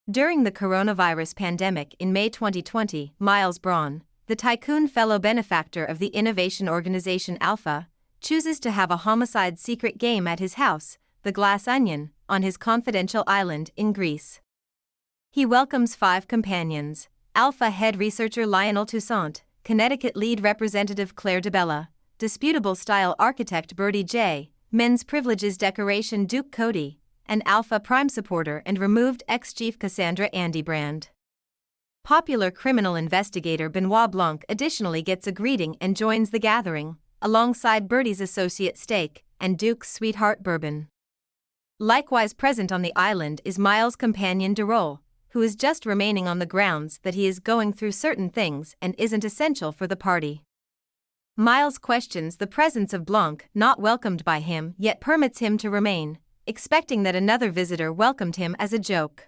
During the coronavirus pandemic in May 2020, Miles Braun, the tycoon fellow benefactor of the innovation organization Alpha, chooses to have a homicide secret game at his house, the Glass Onion, on his confidential island in Greece. He welcomes 5 companions: Alpha head researcher Lionel Toussaint, Connecticut lead representative Claire DeBella, disputable style architect Birdie J, men's privileges decoration Duke Cody, and Alpha Prime supporter and removed ex-chief Cassandra Andy Brand. Popular criminal investigator Benoit Blanc additionally gets a greeting and joins the gathering, alongside Birdie's associate Steak and Duke's sweetheart Bourbon. Likewise present on the island is Miles' companion Derole, who is just remaining on the grounds that he is going through certain things and isn't essential for the party. Miles questions the presence of Blanc, not welcomed by him, yet permits him to remain, expecting that another visitor welcomed him as a joke.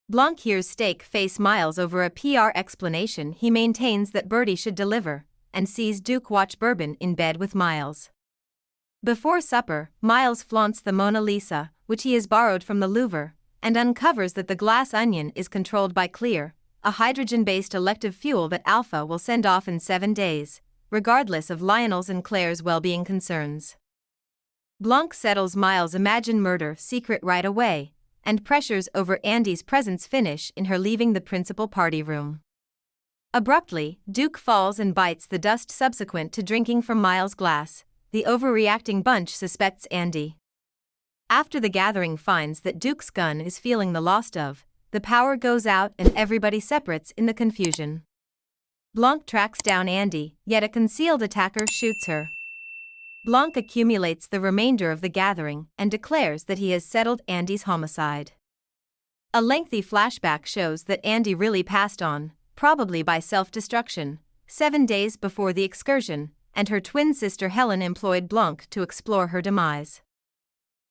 Blanc hears Steak face Miles over a PR explanation he maintains that Birdie should deliver, and sees Duke watch Bourbon in bed with Miles. Before supper, Miles flaunts the Mona Lisa, which he has borrowed from the Louvre, and uncovers that the Glass Onion is controlled by Clear, a hydrogen-based elective fuel that Alpha will send off in 7 days, regardless of Lionel's and Claire's well-being concerns. Blanc settles Miles' imagined murder secret right away, and pressures over Andy's presence finish in her leaving the principal party room. Abruptly, Duke falls and bites the dust subsequent to drinking from Miles' glass. The overreacting bunch suspects Andy. After the gathering finds that Duke's gun is feeling the loss of, the power goes out and everybody separates in the confusion. Blanc tracks down Andy, yet a concealed attacker shoots her. Blanc accumulates the remainder of the gathering and declares that he has settled Andy's homicide. A lengthy flashback shows that Andy really passed on, probably by self-destruction, 7 days before the excursion, and her twin sister Helen employed Blanc to explore her demise.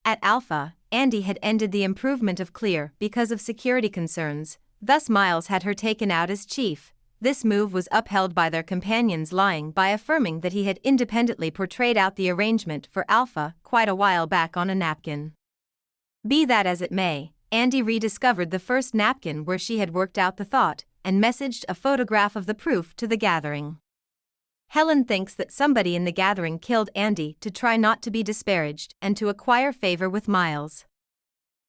At Alpha, Andy had ended the improvement of Clear because of security concerns, thus Miles had her taken out as chief. This move was upheld by their companions lying by affirming that he had independently portrayed out the arrangement for Alpha quite a while back on a napkin. Be that as it may, Andy rediscovered the first napkin where she had worked out the thought, and messaged a photograph of the proof to the gathering. Helen thinks that somebody in the gathering killed Andy to try not to be disparaged and to acquire favor with Miles.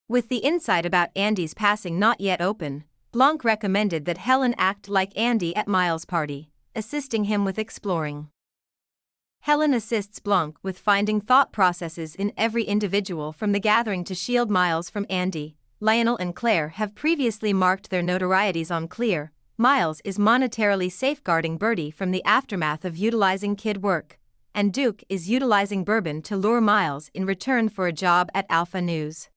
With the insight about Andy's passing not yet open, Blanc recommended that Helen act like Andy at Miles' party, assisting him with exploring. Helen assists Blanc with finding thought processes in every individual from the gathering to shield Miles from Andy. Lionel and Claire have previously marked their notorieties on Clear. Miles is monetarily safeguarding Birdie from the aftermath of utilizing kid work, and Duke is utilizing Bourbon to lure Miles in return for a job at Alpha News.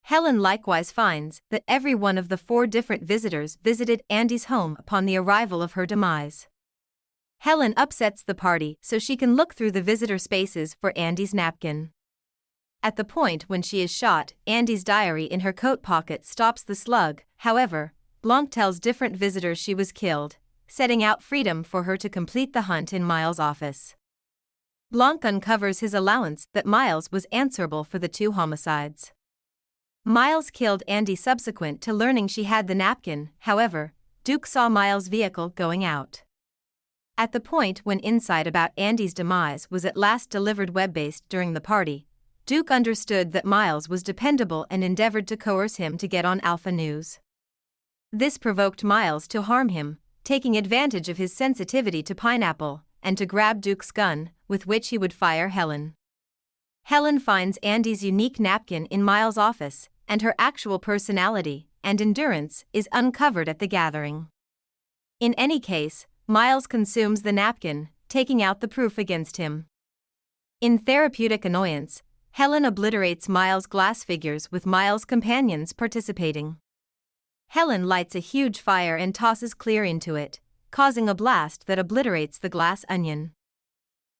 Helen likewise finds that every one of the 4 different visitors visited Andy's home upon the arrival of her demise. Helen upsets the party so she can look through the visitor spaces for Andy's napkin. At the point when she is shot, Andy's diary in her coat pocket stops the slug. However, Blanc tells different visitors she was killed, setting out freedom for her to complete the hunt in Miles' office. Blanc uncovers his allowance that Miles was answerable for the 2 homicides. Miles killed Andy subsequent to learning she had the napkin. However, Duke saw Miles' vehicle going out. At the point when insight about Andy's demise was at last delivered web-based during the party, Duke understood that Miles was dependable and endeavored to coerce him to get on Alpha News. This provoked Miles to harm him, taking advantage of his sensitivity to pineapple, and to grab Duke's gun, with which he would fire Helen. Helen finds Andy's unique napkin in Miles' office, and her actual personality and endurance is uncovered at the gathering. In any case, Miles consumes the napkin, taking out the proof against him. In therapeutic annoyance, Helen obliterates Miles' glass figures with Miles' companions participating. Helen lights a huge fire and tosses Clear into it, causing a blast that obliterates the Glass Onion.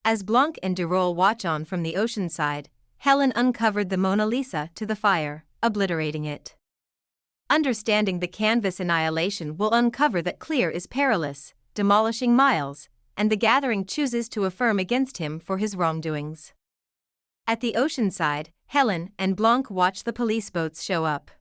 As Blanc and Derole watch on from the ocean side, Helen uncovered the Mona Lisa to the fire, obliterating it. Understanding the canvas annihilation will uncover that Clear is perilous, demolishing Miles, and the gathering chooses to affirm against him for his wrongdoings. At the ocean side, Helen and Blanc watch the police boats show up.